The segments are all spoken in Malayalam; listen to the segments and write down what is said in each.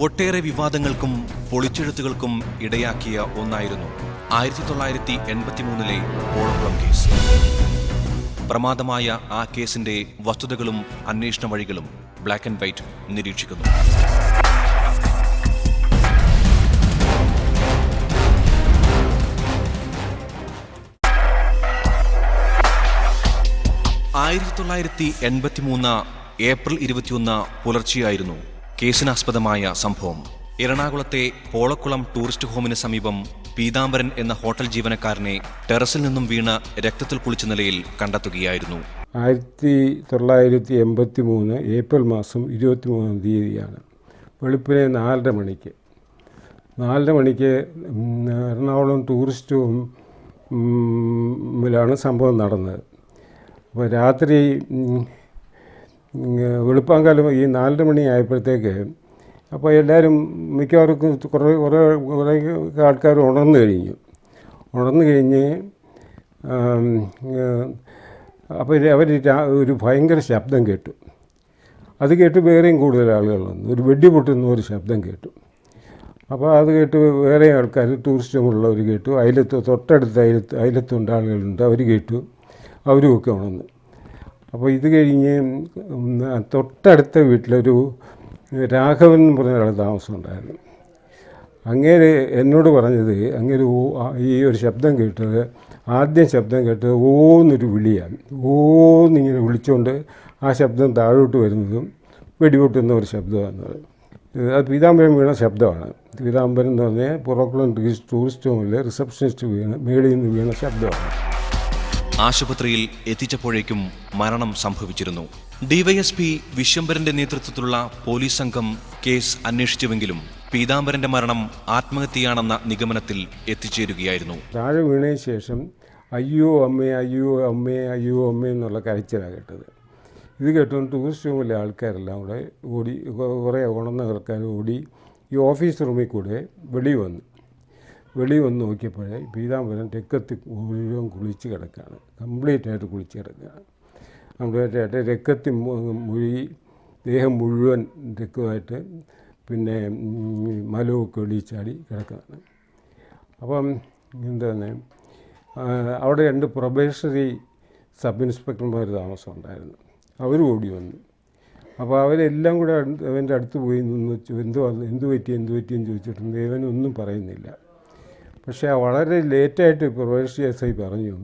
ഒട്ടേറെ വിവാദങ്ങൾക്കും പൊളിച്ചെഴുത്തുകൾക്കും ഇടയാക്കിയ ഒന്നായിരുന്നു 1983 പോളക്കുളം കേസ്. പ്രമാദമായ ആ കേസിന്റെ വസ്തുതകളും അന്വേഷണ വഴികളും ബ്ലാക്ക് ആൻഡ് വൈറ്റ് നിരീക്ഷിക്കുന്നു. ഏപ്രിൽ 21 പുലർച്ചെയായിരുന്നു കേസിനാസ്പദമായ സംഭവം. എറണാകുളത്തെ പോളക്കുളം ടൂറിസ്റ്റ് ഹോമിന് സമീപം പീതാംബരൻ എന്ന ഹോട്ടൽ ജീവനക്കാരനെ ടെറസിൽ നിന്നും വീണ് രക്തത്തിൽ കുളിച്ച നിലയിൽ കണ്ടെത്തുകയായിരുന്നു. 1983 ഏപ്രിൽ മാസം 23 തീയതിയാണ്. വെളുപ്പിനെ 4:30 മണിക്ക് എറണാകുളം ടൂറിസ്റ്റ് ഹോമിലാണ് സംഭവം നടന്നത്. അപ്പോൾ രാത്രി വെളുപ്പാങ്കാലം ഈ 4 മണി ആയപ്പോഴത്തേക്ക് അപ്പോൾ എല്ലാവരും മിക്കവർക്കും കുറേ ആൾക്കാർ ഉണർന്നു കഴിഞ്ഞ് അപ്പോൾ അവർ ഒരു ഭയങ്കര ശബ്ദം കേട്ടു. അത് കേട്ട് വേറെയും കൂടുതൽ ആളുകൾ വന്നു. ഒരു വെടി പൊട്ടുന്ന ഒരു ശബ്ദം കേട്ടു. അപ്പോൾ അത് കേട്ട് വേറെ ആൾക്കാർ ടൂറിസ്റ്റ് ഹോമുള്ളവർ കേട്ടു. അയലത്തുണ്ട് ആളുകളുണ്ട്, അവർ കേട്ടു. അവരുമൊക്കെ ഉണർന്നു. അപ്പോൾ ഇത് കഴിഞ്ഞ് തൊട്ടടുത്ത വീട്ടിലൊരു രാഘവൻ എന്ന് പറഞ്ഞ ഒരാൾ താമസമുണ്ടായിരുന്നു. അങ്ങേര് എന്നോട് പറഞ്ഞത്, അങ്ങേര് ഈ ഒരു ശബ്ദം കേട്ടത്, ആദ്യം ശബ്ദം കേട്ടത് ഓന്നൊരു വിളിയാണ്. ഓന്നിങ്ങനെ വിളിച്ചുകൊണ്ട് ആ ശബ്ദം താഴോട്ട് വരുന്നതും വെടിപൊട്ടുന്ന ഒരു ശബ്ദമാണ്. അത് പീതാംബരൻ വീണ ശബ്ദമാണ്. പീതാംബരൻ എന്ന് പറഞ്ഞാൽ പോളക്കുളം ടൂറിസ്റ്റ് ഹോമിലെ റിസപ്ഷനിസ്റ്റ് മേളിൽ നിന്ന് വീണ ശബ്ദമാണ്. ആശുപത്രിയിൽ എത്തിച്ചപ്പോഴേക്കും മരണം സംഭവിച്ചിരുന്നു. ഡിവൈഎസ്പി വിശ്വംഭരന്റെ നേതൃത്വത്തിലുള്ള പോലീസ് സംഘം കേസ് അന്വേഷിച്ചുവെങ്കിലും പീതാംബരന്റെ മരണം ആത്മഹത്യയാണെന്ന നിഗമനത്തിൽ എത്തിച്ചേരുകയായിരുന്നു. താഴെ വീണതിന് ശേഷം അയ്യോ അമ്മേ അയ്യോ അമ്മേ അയ്യോ അമ്മേ എന്നുള്ള കരച്ചിലാണ് കേട്ടത്. ഇത് കേട്ടുകൊണ്ട് ടൂറിസ്റ്റ് ഹോമിലെ ആൾക്കാരെല്ലാം കൂടെ ഓടി, കുറേ ഉണർന്ന ആൾക്കാർ ഓടി ഈ ഓഫീസ് റൂമിൽ കൂടെ വെളി വന്ന് നോക്കിയപ്പോഴേ പീതാംബരൻ രക്തത്തിൽ മുഴുവൻ കുളിച്ച് കിടക്കുകയാണ്. കംപ്ലീറ്റായിട്ട് കുളിച്ച് കിടക്കുകയാണ്. കംപ്ലീറ്റായിട്ട് രക്തത്തിൽ മുഴുകി ദേഹം മുഴുവൻ രക്തമായിട്ട് പിന്നെ മലമൊക്കെ ഒളിച്ചാടി കിടക്കുകയാണ്. അപ്പം എന്താണ്, അവിടെ 2 പ്രൊബേഷണറി സബ് ഇൻസ്പെക്ടർമാർ താമസമുണ്ടായിരുന്നു. അവരും ഓടി വന്നു. അപ്പോൾ അവരെല്ലാം കൂടെ അവൻ്റെ അടുത്ത് പോയി നിന്ന് എന്ത് പറ്റിയെന്ന് ചോദിച്ചിട്ടുണ്ട്. ഇവനൊന്നും പറയുന്നില്ല. പക്ഷേ വളരെ ലേറ്റായിട്ട് പ്രൊബേഷണറി എസ്ഐ പറഞ്ഞു.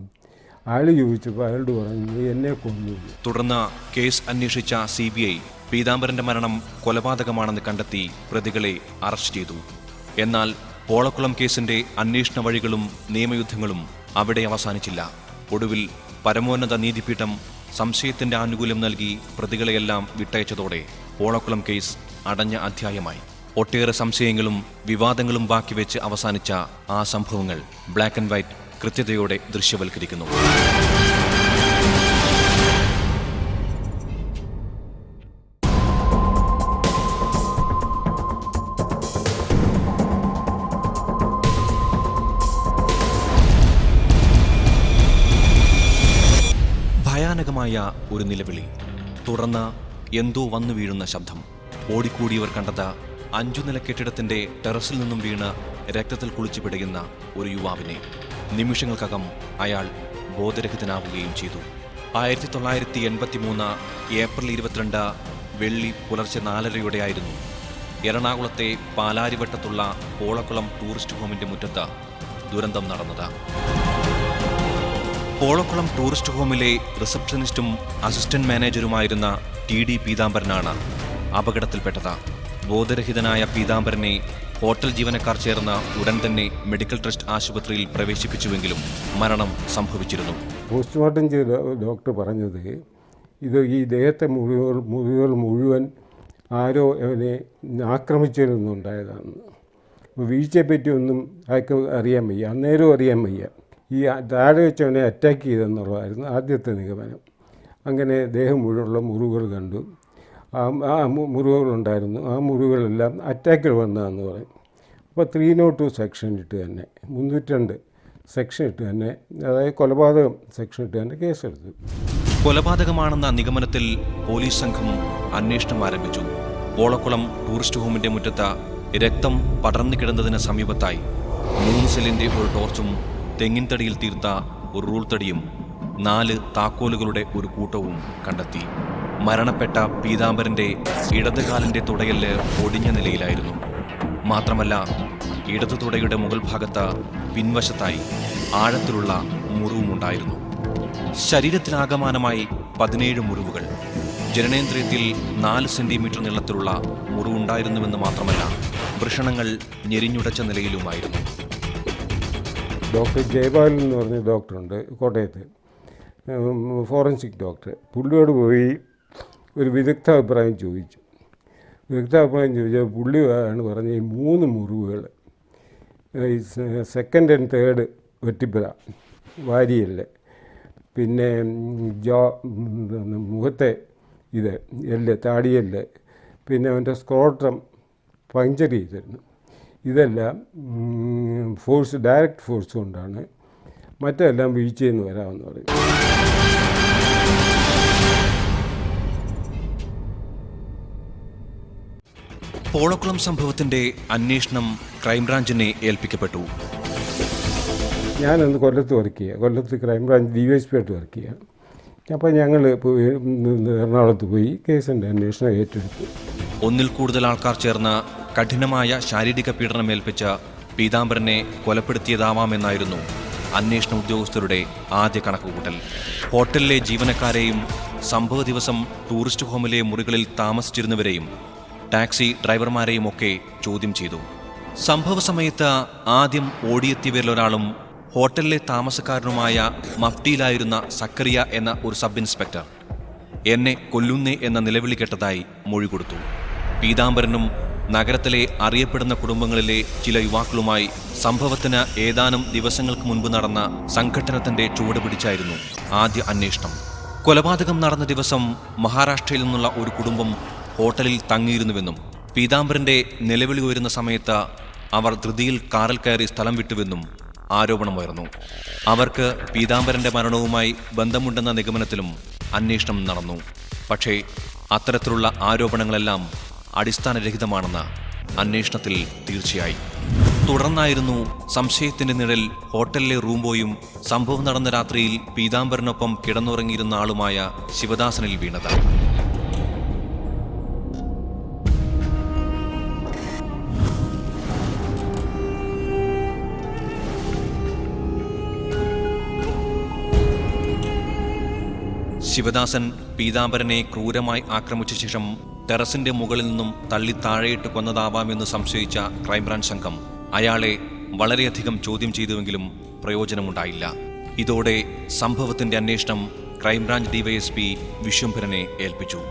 അയാൾ ചോദിച്ചപ്പോൾ അയാളോട് പറഞ്ഞു എന്നെ കൊന്നു. തുടർന്ന് കേസ് അന്വേഷിച്ച CBI പീതാംബരന്റെ മരണം കൊലപാതകമാണെന്ന് കണ്ടെത്തി പ്രതികളെ അറസ്റ്റ് ചെയ്തു. എന്നാൽ പോളക്കുളം കേസിന്റെ അന്വേഷണ വഴികളും നിയമയുദ്ധങ്ങളും അവിടെ അവസാനിച്ചില്ല. ഒടുവിൽ പരമോന്നത നീതിപീഠം സംശയത്തിന്റെ ആനുകൂല്യം നൽകി പ്രതികളെയെല്ലാം വിട്ടയച്ചതോടെ പോളക്കുളം കേസ് അടഞ്ഞ അധ്യായമായി. ഒട്ടേറെ സംശയങ്ങളും വിവാദങ്ങളും ബാക്കിവെച്ച് അവസാനിച്ച ആ സംഭവങ്ങൾ ബ്ലാക്ക് ആൻഡ് വൈറ്റ് കൃത്യതയോടെ ദൃശ്യവൽക്കരിക്കുന്നു. ഭയാനകമായ ഒരു നിലവിളി, തുടർന്ന് എന്തോ വന്നു വീഴുന്ന ശബ്ദം. ഓടിക്കൂടിയവർ കണ്ടത് 5 നില കെട്ടിടത്തിന്റെ ടെറസിൽ നിന്നും വീണ് രക്തത്തിൽ കുളിച്ചു പിടയുന്ന ഒരു യുവാവിനെ. നിമിഷങ്ങൾക്കകം അയാൾ ബോധരഹിതനാവുകയും ചെയ്തു. 1983 ഏപ്രിൽ 22 വെള്ളി പുലർച്ചെ 4:30 എറണാകുളത്തെ പാലാരിവട്ടത്തുള്ള പോളക്കുളം ടൂറിസ്റ്റ് ഹോമിന്റെ മുറ്റത്ത് ദുരന്തം നടന്നത്. പോളക്കുളം ടൂറിസ്റ്റ് ഹോമിലെ റിസപ്ഷനിസ്റ്റും അസിസ്റ്റന്റ് മാനേജറുമായിരുന്ന TD പീതാംബരനാണ് അപകടത്തിൽപ്പെട്ടത്. ബോധരഹിതനായ പീതാംബരനെ ഹോട്ടൽ ജീവനക്കാർ ചേർന്ന് ഉടൻ തന്നെ മെഡിക്കൽ ട്രസ്റ്റ് ആശുപത്രിയിൽ പ്രവേശിപ്പിച്ചുവെങ്കിലും മരണം സംഭവിച്ചിരുന്നു. പോസ്റ്റ്മോർട്ടം ചെയ്ത ഡോക്ടർ പറഞ്ഞത് ഇത് ഈ ദേഹത്തെ മുഴുവൻ ആരോ അവനെ ആക്രമിച്ചിരുന്നുണ്ടായതാണെന്ന്. വീഴ്ചയെപ്പറ്റിയൊന്നും അയാൾക്ക് അറിയാൻ വയ്യ, അന്നേരവും അറിയാൻ വയ്യ. ഈ താഴെ വെച്ചവനെ അറ്റാക്ക് ചെയ്തെന്നുള്ളതായിരുന്നു ആദ്യത്തെ നിഗമനം. അങ്ങനെ ദേഹം മുഴുവനുള്ള മുറിവുകൾ കണ്ടു. ആ മുറിവുകളുണ്ടായിരുന്നു. ആ മുറിവുകളെല്ലാം അറ്റാക്കിൽ വന്നതെന്ന് പറയും. അപ്പോൾ 302 സെക്ഷൻ ഇട്ട് തന്നെ 302 സെക്ഷൻ ഇട്ട് തന്നെ, അതായത് കൊലപാതകം സെക്ഷൻ ഇട്ട് തന്നെ കേസെടുത്തു. കൊലപാതകമാണെന്ന നിഗമനത്തിൽ പോലീസ് സംഘം അന്വേഷണം ആരംഭിച്ചു. പോളക്കുളം ടൂറിസ്റ്റ് ഹോമിന്റെ മുറ്റത്ത് രക്തം പടർന്നു കിടന്നതിന് സമീപത്തായി 3 സെല്ലിന്റെ ഒരു ടോർച്ചും തെങ്ങിൻ തടിയിൽ തീർത്ത ഒരു റൂൾ തടിയും 4 താക്കോലുകളുടെ ഒരു കൂട്ടവും കണ്ടെത്തി. മരണപ്പെട്ട പീതാംബരന്റെ ഇടതുകാലിന്റെ തുടയല് ഒടിഞ്ഞ നിലയിലായിരുന്നു. മാത്രമല്ല, ഇടതു തുടയുടെ മുകൾ ഭാഗത്ത് പിൻവശത്തായി ആഴത്തിലുള്ള മുറിവുമുണ്ടായിരുന്നു. ശരീരത്തിനാകമാനമായി 17 മുറിവുകൾ. ജനനേന്ദ്രിയത്തിൽ 4 സെന്റിമീറ്റർ നീളത്തിലുള്ള മുറിവുണ്ടായിരുന്നുവെന്ന് മാത്രമല്ല, വൃഷണങ്ങൾ ഞെരിഞ്ഞുടച്ച നിലയിലുമായിരുന്നു. ഡോക്ടർ ജയപാലൻ എന്ന് പറഞ്ഞ ഡോക്ടറുണ്ട് കോട്ടയത്ത്, ഫോറൻസിക് ഡോക്ടർ. പുള്ളിയോട് പോയി ഒരു വിദഗ്ധാഭിപ്രായം ചോദിച്ചു. ചോദിച്ചാൽ പുള്ളിയാണ് പറഞ്ഞ ഈ 3 മുറിവുകൾ, ഈ സെക്കൻഡ് ആൻഡ് തേർഡ് വെട്ടിപ്പുര, വാരിയല്ല്, പിന്നെ മുഖത്തെ ഇത് എല്ല്, താടിയല്ല്, പിന്നെ അവൻ്റെ സ്ക്രോട്ടം പഞ്ചർ ചെയ്തിരുന്നു. ഇതെല്ലാം ഡയറക്റ്റ് ഫോഴ്സ് കൊണ്ടാണ്, മറ്റെല്ലാം വീഴ്ചയെന്ന് വരാമെന്ന് പറയും. പോളക്കുളം സംഭവത്തിന്റെ അന്വേഷണം ക്രൈംബ്രാഞ്ചിനെ ഏൽപ്പിക്കപ്പെട്ടു. ഞാനന്ന് കൊല്ലത്ത് വർക്ക് ചെയ്യുക, കൊല്ലത്ത് ക്രൈംബ്രാഞ്ച് DYSP ആയിട്ട് വർക്ക് ചെയ്യുക. അപ്പോൾ ഞങ്ങൾ എറണാകുളത്ത് പോയി കേസിൻ്റെ അന്വേഷണം ഏറ്റെടുത്തു. ഒന്നിൽ കൂടുതൽ ആൾക്കാർ ചേർന്ന് കഠിനമായ ശാരീരിക പീഡനം ഏൽപ്പിച്ച പീതാംബരനെ കൊലപ്പെടുത്തിയതാവാമെന്നായിരുന്നു അന്വേഷണ ഉദ്യോഗസ്ഥരുടെ ആദ്യ കണക്കുകൂട്ടൽ. ഹോട്ടലിലെ ജീവനക്കാരെയും സംഭവ ദിവസം ടൂറിസ്റ്റ് ഹോമിലെ മുറികളിൽ താമസിച്ചിരുന്നവരെയും ടാക്സി ഡ്രൈവർമാരെയും ഒക്കെ ചോദ്യം ചെയ്തു. സംഭവ സമയത്ത് ആദ്യം ഓടിയെത്തിയവരിലൊരാളും ഹോട്ടലിലെ താമസക്കാരനുമായ മഫ്റ്റിയിലായിരുന്ന സക്കറിയ എന്ന ഒരു സബ് ഇൻസ്പെക്ടർ എന്നെ കൊല്ലുന്നേ എന്ന നിലവിളി കേട്ടതായി മൊഴി കൊടുത്തു. പീതാംബരനും നഗരത്തിലെ അറിയപ്പെടുന്ന കുടുംബങ്ങളിലെ ചില യുവാക്കളുമായി സംഭവത്തിന് ഏതാനും ദിവസങ്ങൾക്ക് മുൻപ് നടന്ന സംഘട്ടനത്തിന്റെ ചുവട് പിടിച്ചായിരുന്നു ആദ്യ അന്വേഷണം. കൊലപാതകം നടന്ന ദിവസം മഹാരാഷ്ട്രയിൽ നിന്നുള്ള ഒരു കുടുംബം ഹോട്ടലിൽ തങ്ങിയിരുന്നുവെന്നും പീതാംബരന്റെ നിലവിളി ഉയരുന്ന സമയത്ത് അവർ ധൃതിയിൽ കാറിൽ കയറി സ്ഥലം വിട്ടുവെന്നും ആരോപണമുയർന്നു. അവർക്ക് പീതാംബരന്റെ മരണവുമായി ബന്ധമുണ്ടെന്ന നിഗമനത്തിലും അന്വേഷണം നടന്നു. പക്ഷേ അത്തരത്തിലുള്ള ആരോപണങ്ങളെല്ലാം അടിസ്ഥാനരഹിതമാണെന്ന് അന്വേഷണത്തിൽ തീർച്ചയായി. തുടർന്നായിരുന്നു സംശയത്തിന്റെ നിഴൽ ഹോട്ടലിലെ റൂം ബോയും സംഭവം നടന്ന രാത്രിയിൽ പീതാംബരനൊപ്പം കിടന്നുറങ്ങിയിരുന്ന ആളുമായ ശിവദാസനിൽ വീണത്. ശിവദാസൻ പീതാംബരനെ ക്രൂരമായി ആക്രമിച്ച ശേഷം ടെറസിന്റെ മുകളിൽ നിന്നും തള്ളി താഴെയിട്ട് കൊന്നതാവാമെന്ന് സംശയിച്ച ക്രൈംബ്രാഞ്ച് സംഘം അയാളെ വളരെയധികം ചോദ്യം ചെയ്തുവെങ്കിലും പ്രയോജനമുണ്ടായില്ല. ഇതോടെ സംഭവത്തിന്റെ അന്വേഷണം ക്രൈംബ്രാഞ്ച് DYSP വിശ്വംഭരനെ ഏൽപ്പിച്ചു.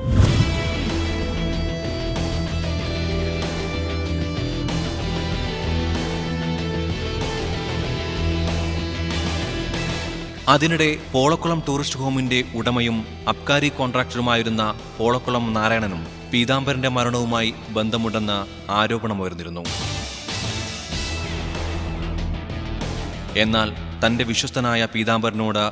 അതിനിടെ പോളക്കുളം ടൂറിസ്റ്റ് ഹോമിന്റെ ഉടമയും അബ്കാരി കോൺട്രാക്ടറുമായിരുന്ന പോളക്കുളം നാരായണനും പീതാംബരന്റെ മരണവുമായി ബന്ധമുണ്ടെന്ന് ആരോപണമുയർന്നിരുന്നു. എന്നാൽ തന്റെ വിശ്വസ്തനായ പീതാംബരനോട്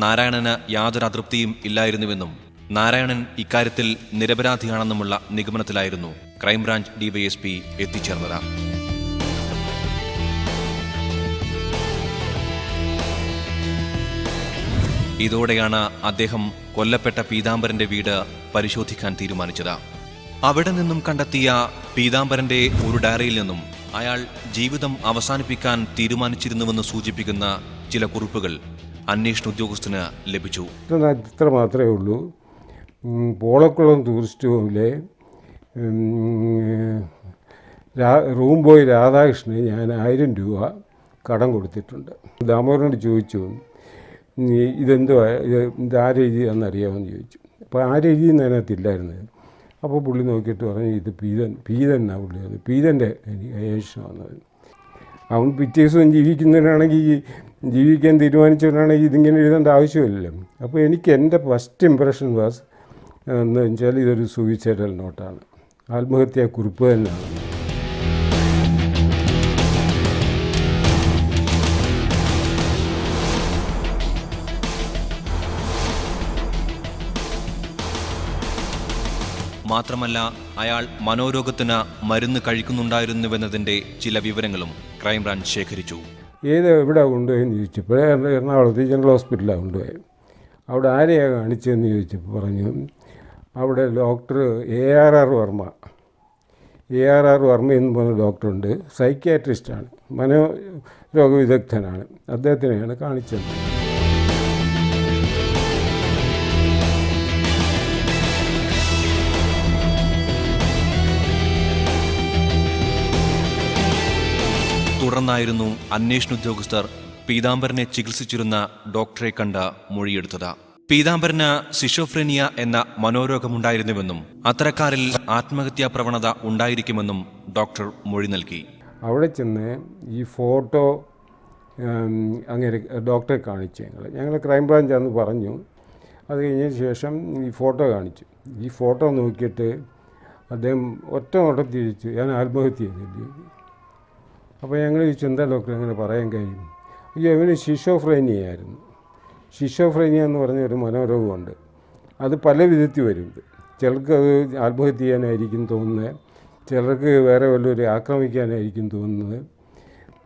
നാരായണന് യാതൊരു അതൃപ്തിയും ഇല്ലായിരുന്നുവെന്നും നാരായണൻ ഇക്കാര്യത്തിൽ നിരപരാധിയാണെന്നുമുള്ള നിഗമനത്തിലായിരുന്നു ക്രൈംബ്രാഞ്ച് DYSP എത്തിച്ചേർന്നത്. ഇതോടെയാണ് അദ്ദേഹം കൊല്ലപ്പെട്ട പീതാംബരന്റെ വീട് പരിശോധിക്കാൻ തീരുമാനിച്ചത്. അവിടെ നിന്നും കണ്ടെത്തിയ പീതാംബരന്റെ ഒരു ഡയറിയിൽ നിന്നും അയാൾ ജീവിതം അവസാനിപ്പിക്കാൻ തീരുമാനിച്ചിരുന്നുവെന്ന് സൂചിപ്പിക്കുന്ന ചില കുറിപ്പുകൾ അന്വേഷണ ഉദ്യോഗസ്ഥന് ലഭിച്ചു. ഇത്ര മാത്രമേ ഉള്ളൂ. പോളക്കുളം ടൂറിസ്റ്റ് ഹോമിലെ റൂം ബോയ് രാധാകൃഷ്ണന് ഞാൻ 1000 രൂപ കടം കൊടുത്തിട്ടുണ്ട്. ദാമോദരനോട് ചോദിച്ചു, ഇതെന്തുവാ, ഇത് ആരെ എഴുതിയാണെന്നറിയാമെന്ന് ചോദിച്ചു. അപ്പോൾ ആരെ എഴുതിയെന്ന് അതിനകത്തില്ലായിരുന്നത്. അപ്പോൾ പുള്ളി നോക്കിയിട്ട് പറഞ്ഞു, ഇത് പീതൻ എന്നാണ് പുള്ളി പറഞ്ഞത്, പീതൻ്റെ അന്വേഷണമാണ്. അവൻ പിറ്റേ ദിവസം ജീവിക്കാൻ തീരുമാനിച്ചവനാണെങ്കിൽ ഇതിങ്ങനെ എഴുതേണ്ട ആവശ്യമില്ലല്ലോ. അപ്പോൾ എനിക്ക് എൻ്റെ ഫസ്റ്റ് ഇമ്പ്രഷൻ വാസ് എന്ന് വെച്ചാൽ ഇതൊരു സൂയിസൈഡൽ നോട്ടാണ്, ആത്മഹത്യാ കുറിപ്പ് തന്നെയാണ്. മാത്രമല്ല അയാൾ മനോരോഗത്തിന് മരുന്ന് കഴിക്കുന്നുണ്ടായിരുന്നുവെന്നതിന്റെ ചില വിവരങ്ങളും ക്രൈംബ്രാഞ്ച് ശേഖരിച്ചു. എവിടെ കൊണ്ടുപോയെന്ന് ചോദിച്ചപ്പോൾ എറണാകുളത്ത് ജനറൽ ഹോസ്പിറ്റലാണ് കൊണ്ടുപോയത്. അവിടെ ആരെയാണ് കാണിച്ചതെന്ന് ചോദിച്ചപ്പോൾ പറഞ്ഞു അവിടെ ഡോക്ടർ ARR വർമ്മ എന്ന് പറഞ്ഞ ഡോക്ടറുണ്ട്, സൈക്യാട്രിസ്റ്റാണ്, മനോരോഗ വിദഗ്ധനാണ്. അദ്ദേഹത്തിനെയാണ് കാണിച്ചത്. തുടർന്നായിരുന്നു അന്വേഷണ ഉദ്യോഗസ്ഥർ പീതാംബരനെ ചികിത്സിച്ചിരുന്ന ഡോക്ടറെ കണ്ട മൊഴിയെടുത്തത്. പീതാംബരന് സിഷോഫ്രീനിയ എന്ന മനോരോഗമുണ്ടായിരുന്നുവെന്നും അത്തരക്കാരിൽ ആത്മഹത്യാ പ്രവണത ഉണ്ടായിരിക്കുമെന്നും ഡോക്ടർ മൊഴി നൽകി. അവിടെ ചെന്ന് ഈ ഫോട്ടോ അങ്ങനെ ഡോക്ടറെ കാണിച്ചു. ഞങ്ങൾ ക്രൈംബ്രാഞ്ചാന്ന് പറഞ്ഞു. അത് കഴിഞ്ഞതിന് ശേഷം ഈ ഫോട്ടോ കാണിച്ചു. ഈ ഫോട്ടോ നോക്കിയിട്ട് അദ്ദേഹം ഒറ്റ നോട്ടം തിരിച്ചു, ഞാൻ ആത്മഹത്യ ചെയ്തില്ല. അപ്പോൾ ഞങ്ങൾ ചോദിച്ചു, എന്താ ഡോക്ടർ അങ്ങനെ പറയാൻ കഴിയും? അയ്യോ, അവന് ഷിഷോഫ്രീനിയായിരുന്നു. ഷിഷോഫ്രീനിയ എന്ന് പറഞ്ഞ ഒരു മനോരോഗമുണ്ട്. അത് പല വിധത്തിൽ വരും. ചിലർക്ക് അത് ആത്മഹത്യ ചെയ്യാനായിരിക്കും തോന്നുന്നത്, ചിലർക്ക് വേറെ വല്ലവരെ ആക്രമിക്കാനായിരിക്കും തോന്നുന്നത്.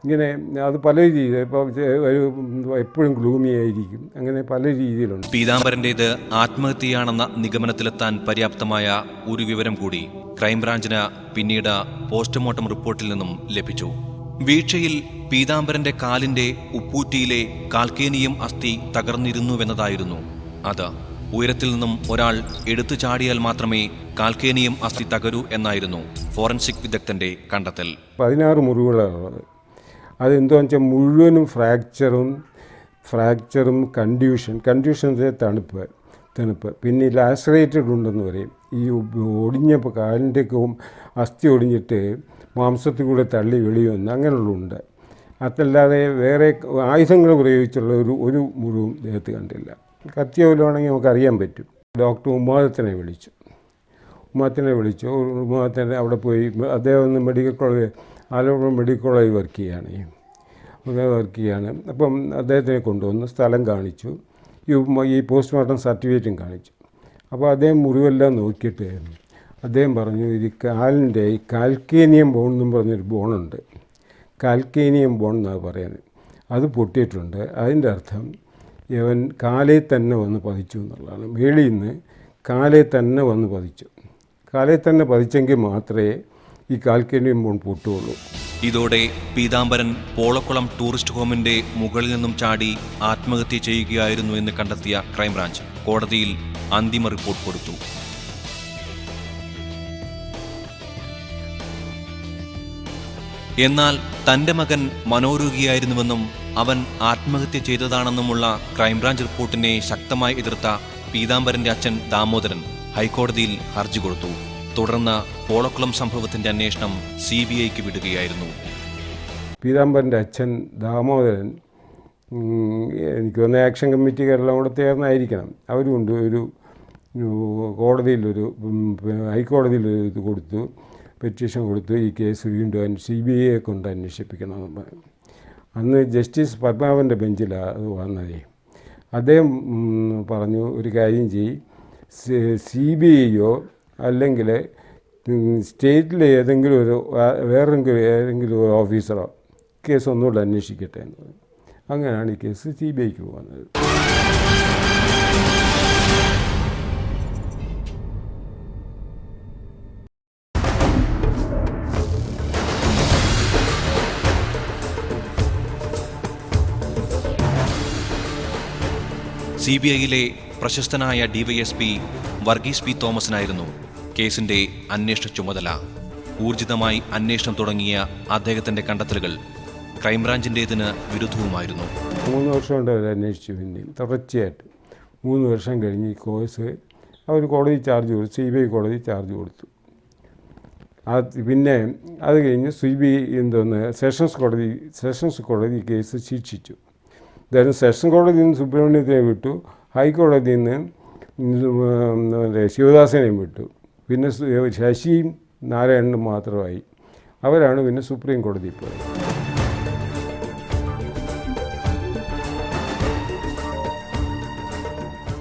ഇങ്ങനെ അത് പല രീതിയിൽ, ഇപ്പോൾ എപ്പോഴും ഗ്ലൂമി ആയിരിക്കും, അങ്ങനെ പല രീതിയിലുണ്ട്. പീതാംബരൻ്റേത് ആത്മഹത്യയാണെന്ന നിഗമനത്തിലെത്താൻ പര്യാപ്തമായ ഒരു വിവരം കൂടി ക്രൈംബ്രാഞ്ചിന് പിന്നീട് പോസ്റ്റ്മോർട്ടം റിപ്പോർട്ടിൽ നിന്നും ലഭിച്ചു. വീഴ്ചയിൽ പീതാംബരന്റെ കാലിന്റെ ഉപ്പൂറ്റിയിലെ കാൽക്കേനിയം അസ്ഥി തകർന്നിരുന്നുവെന്നതായിരുന്നു അത്. ഉയരത്തിൽ നിന്നും ഒരാൾ എടുത്തു ചാടിയാൽ മാത്രമേ കാൽക്കേനിയം അസ്ഥി തകരൂ എന്നായിരുന്നു ഫോറൻസിക് വിദഗ്ധന്റെ കണ്ടെത്തൽ. 16 മുറിവുകളുള്ളത്. അതെന്താണെന്ന് വെച്ചാൽ മുഴുവനും ഫ്രാക്ചറും കൺഡ്യൂഷൻ തണുപ്പ് പിന്നെ ലാസറേറ്റഡ് ഉണ്ടെന്ന് പറയും. ഈ ഒടിഞ്ഞപ്പോൾ കാലിൻ്റെയൊക്കെ അസ്ഥി ഒടിഞ്ഞിട്ട് മാംസത്തിൽ കൂടെ തള്ളി വെളിയൊന്ന് അങ്ങനെയുള്ളതുണ്ട്. അതല്ലാതെ വേറെ ആയുധങ്ങൾ പ്രയോഗിച്ചുള്ള ഒരു മുറിവും ദേഹത്ത് കണ്ടില്ല. കത്തിയോ വല്ലതുമാണെങ്കിൽ നമുക്കറിയാൻ പറ്റും. ഡോക്ടർ ഉമ്മാദത്തിനെ വിളിച്ചു. ഉമ്മാദത്തിനെ അവിടെ പോയി. അദ്ദേഹം ഒന്ന് ആലപ്പുഴ മെഡിക്കൽ കോളേജ് വർക്ക് ചെയ്യാണ്. അപ്പം അദ്ദേഹത്തിനെ കൊണ്ടുവന്ന് സ്ഥലം കാണിച്ചു. ഈ പോസ്റ്റ്മോർട്ടം സർട്ടിഫിക്കറ്റും കാണിച്ചു. അപ്പോൾ അദ്ദേഹം മുറിവെല്ലാം നോക്കിയിട്ട് അദ്ദേഹം പറഞ്ഞു, ഇത് കാലിൻ്റെ ഈ കാൽക്കേനിയം ബോൺ എന്നും പറഞ്ഞൊരു ബോണുണ്ട്. കാൽക്കേനിയം ബോൺ എന്നാണ് പറയുന്നത്. അത് പൊട്ടിയിട്ടുണ്ട്. അതിൻ്റെ അർത്ഥം ഇവൻ കാലേ തന്നെ വന്ന് പതിച്ചു എന്നുള്ളതാണ്. മേളിൽ നിന്ന് കാലേ തന്നെ വന്ന് പതിച്ചു. കാലേ തന്നെ പതിച്ചെങ്കിൽ മാത്രമേ ഈ കാൽക്കേനിയം ബോൺ പൊട്ടുകയുള്ളൂ. ഇതോടെ പീതാംബരൻ പോളക്കുളം ടൂറിസ്റ്റ് ഹോമിന്റെ മുകളിൽ നിന്നും ചാടി ആത്മഹത്യ ചെയ്യുകയായിരുന്നു എന്ന് കണ്ടെത്തിയ ക്രൈംബ്രാഞ്ച് കോടതിയിൽ അന്തിമ റിപ്പോർട്ട് കൊടുത്തു. എന്നാൽ തന്റെ മകൻ മനോരോഗിയായിരുന്നുവെന്നും അവൻ ആത്മഹത്യ ചെയ്തതാണെന്നുമുള്ള ക്രൈംബ്രാഞ്ച് റിപ്പോർട്ടിനെ ശക്തമായി എതിർത്ത പീതാംബരന്റെ അച്ഛൻ ദാമോദരൻ ഹൈക്കോടതിയിൽ ഹർജി കൊടുത്തു. തുടർന്ന് പോളക്കുളം സംഭവത്തിന്റെ അന്വേഷണം CBIക്ക് വിടുകയായിരുന്നു. പീതാംബരൻ്റെ അച്ഛൻ ദാമോദരൻ, എനിക്ക് തോന്നുന്ന ആക്ഷൻ കമ്മിറ്റിക്കാരെല്ലാം കൂടെ ചേർന്നായിരിക്കണം, അവരുകൊണ്ട് ഒരു ഹൈക്കോടതിയിലൊരു ഇത് കൊടുത്തു, പെറ്റീഷൻ കൊടുത്തു. ഈ കേസ് വീണ്ടും CBIയെ കൊണ്ട് അന്വേഷിപ്പിക്കണമെന്ന്. അന്ന് ജസ്റ്റിസ് പത്മാവൻ്റെ ബെഞ്ചിലാണ് അത് വന്നത്. അദ്ദേഹം പറഞ്ഞു, ഒരു കാര്യം ചെയ്യും, CBIയോ അല്ലെങ്കിൽ സ്റ്റേറ്റിലെ ഏതെങ്കിലും ഏതെങ്കിലും ഒരു ഓഫീസറോ കേസ് ഒന്നുകൂടെ അന്വേഷിക്കട്ടെ എന്ന് പറഞ്ഞു. അങ്ങനെയാണ് ഈ കേസ് CBIക്ക് പോകുന്നത്. CBIയിലെ പ്രശസ്തനായ DYSP വർഗീസ് P. തോമസിനായിരുന്നു കേസിന്റെ അന്വേഷണ ചുമതല. ഊർജിതമായി അന്വേഷണം തുടങ്ങിയ അദ്ദേഹത്തിന്റെ കണ്ടെത്തലുകൾ ക്രൈംബ്രാഞ്ചിൻ്റേതിന് വിരുദ്ധവുമായിരുന്നു. 3 വർഷം കൊണ്ട് അവർ അന്വേഷിച്ചു. പിന്നെയും തുടർച്ചയായിട്ട് 3 വർഷം കഴിഞ്ഞ് ഈ കേസ് അവർ കോടതി ചാർജ് കൊടുത്തു, CBI കോടതി ചാർജ് കൊടുത്തു. പിന്നെ അത് കഴിഞ്ഞ് CBI സെഷൻസ് കോടതി കേസ് ശിക്ഷിച്ചു. അതായത് സെഷൻ കോടതിയിൽ നിന്ന് സുബ്രഹ്മണ്യത്തിനെ വിട്ടു, ഹൈക്കോടതിയിൽ നിന്ന് ശിവദാസനെയും വിട്ടു. പിന്നെ ശശിയും നാരായണനും മാത്രമായി. അവരാണ് പിന്നെ സുപ്രീം കോടതിയിൽ പോയത്.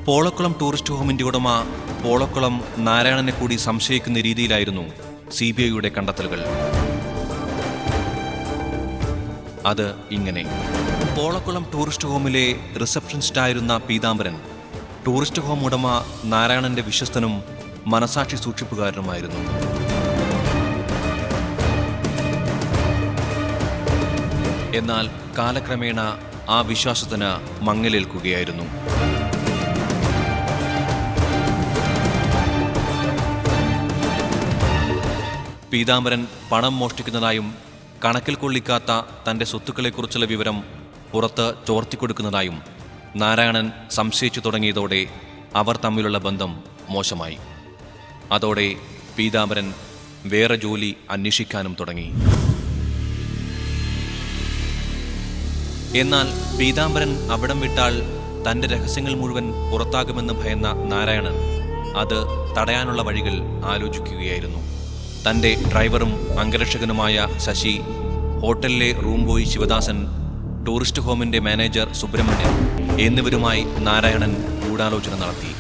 പോളക്കുളം ടൂറിസ്റ്റ് ഹോമിന്റെ ഉടമ പോളക്കുളം നാരായണനെ കൂടി സംശയിക്കുന്ന രീതിയിലായിരുന്നു CBIയുടെ കണ്ടെത്തലുകൾ. അത് ഇങ്ങനെ. പോളക്കുളം ടൂറിസ്റ്റ് ഹോമിലെ റിസപ്ഷനിസ്റ്റായിരുന്ന പീതാംബരൻ ടൂറിസ്റ്റ് ഹോം ഉടമ നാരായണന്റെ വിശ്വസ്തനും മനസാക്ഷി സൂക്ഷിപ്പുകാരനുമായിരുന്നു. എന്നാൽ കാലക്രമേണ ആ വിശ്വാസത്തിന് മങ്ങലേൽക്കുകയായിരുന്നു. പീതാംബരൻ പണം മോഷ്ടിക്കുന്നതായും കണക്കിൽ കൊള്ളിക്കാത്ത തൻ്റെ സ്വത്തുക്കളെക്കുറിച്ചുള്ള വിവരം പുറത്ത് ചോർത്തിക്കൊടുക്കുന്നതായും നാരായണൻ സംശയിച്ചു തുടങ്ങിയതോടെ അവർ തമ്മിലുള്ള ബന്ധം മോശമായി. അതോടെ പീതാംബരൻ വേറെ ജോലി അന്വേഷിക്കാനും തുടങ്ങി. എന്നാൽ പീതാംബരൻ അവിടം വിട്ടാൽ തൻ്റെ രഹസ്യങ്ങൾ മുഴുവൻ പുറത്താകുമെന്ന് ഭയന്ന നാരായണൻ അത് തടയാനുള്ള വഴികൾ ആലോചിക്കുകയായിരുന്നു. തൻ്റെ ഡ്രൈവറും അംഗരക്ഷകനുമായ ശശി, ഹോട്ടലിലെ റൂം ബോയ് ശിവദാസൻ, ടൂറിസ്റ്റ് ഹോമിൻ്റെ മാനേജർ സുബ്രഹ്മണ്യൻ എന്നിവരുമായി നാരായണൻ ഗൂഢാലോചന നടത്തി.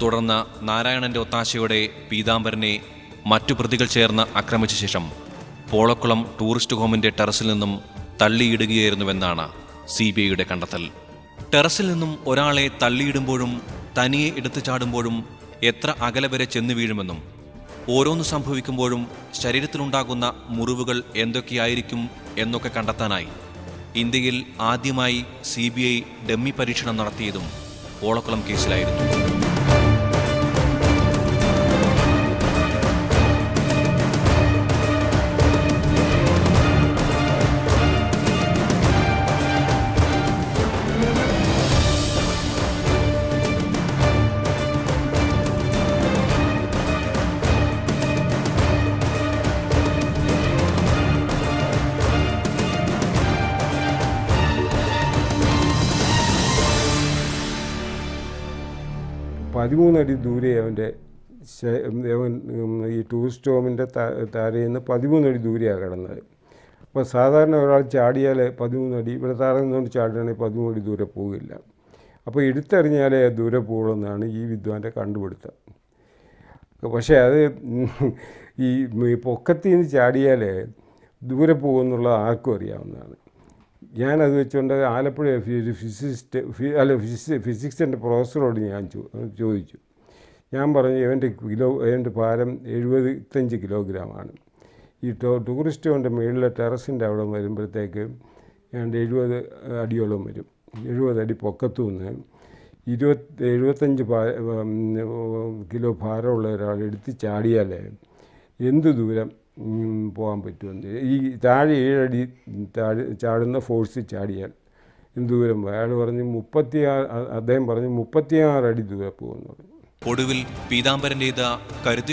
തുടർന്ന് നാരായണന്റെ ഒത്താശയോടെ പീതാംബരനെ മറ്റു പ്രതികൾ ചേർന്ന് ആക്രമിച്ച ശേഷം പോളക്കുളം ടൂറിസ്റ്റ് ഹോമിന്റെ ടെറസിൽ നിന്നും തള്ളിയിടുകയായിരുന്നുവെന്നാണ് CBIയുടെ കണ്ടെത്തൽ. ടെറസിൽ നിന്നും ഒരാളെ തള്ളിയിടുമ്പോഴും തനിയെ എടുത്തു ചാടുമ്പോഴും എത്ര അകലെ വരെ ചെന്നു വീഴുമെന്നും ഓരോന്ന് സംഭവിക്കുമ്പോഴും ശരീരത്തിലുണ്ടാകുന്ന മുറിവുകൾ എന്തൊക്കെയായിരിക്കും എന്നൊക്കെ കണ്ടെത്താനായി ഇന്ത്യയിൽ ആദ്യമായി CBI ഡമ്മി പരീക്ഷണം നടത്തിയതും പോളക്കുളം കേസിലായിരുന്നു. പതിമൂന്നടി ദൂരെ അവൻ ഈ ടൂറിസ്റ്റ് ഹോമിൻ്റെ താഴെ നിന്ന് 13 അടി ദൂരെയാണ് കിടന്നത്. അപ്പോൾ സാധാരണ ഒരാൾ ചാടിയാൽ 13 അടി, ഇവിടെ താഴെ നിന്നുകൊണ്ട് ചാടുകയാണെങ്കിൽ 13 അടി ദൂരെ പോകില്ല. അപ്പോൾ എടുത്തെറിഞ്ഞാലേ ദൂരെ പോകുമെന്നാണ് ഈ വിദ്വാൻ്റെ കണ്ടുപിടുത്തം. പക്ഷേ അത് ഈ പൊക്കത്തിൽ നിന്ന് ചാടിയാൽ ദൂരെ പോകുമെന്നുള്ളത് ആർക്കും അറിയാവുന്നതാണ്. ഞാനത് വെച്ചുകൊണ്ട് ആലപ്പുഴ ഫിസിക്സിൻ്റെ പ്രൊഫസറോട് ഞാൻ ചോദിച്ചു. ഞാൻ പറഞ്ഞു ഇവൻ്റെ ഭാരം 75 കിലോഗ്രാമാണ്. ഈ ടൂറിസ്റ്റ് കൊണ്ട് മേളിലെ ടെറസിൻ്റെ അവിടെ വരുമ്പോഴത്തേക്ക് ഏതാണ്ട് 70 അടിയോളം വരും. 70 അടി പൊക്കത്തു നിന്ന് 75 കിലോ ഭാരമുള്ള ഒരാൾ എടുത്ത് ചാടിയാൽ എന്ത് ദൂരം പോകാൻ പറ്റുമെന്ന്. ഈ താഴെ 7 അടി ചാടുന്ന ഫോഴ്സ് ചാടിയാൽ എന്ത് ദൂരം പോകും? അയാൾ പറഞ്ഞ് 36 അടി ദൂരെ പോകുമെന്ന് പറഞ്ഞു. ഒടുവിൽ പീതാംബരൻ്റേത് കരുതി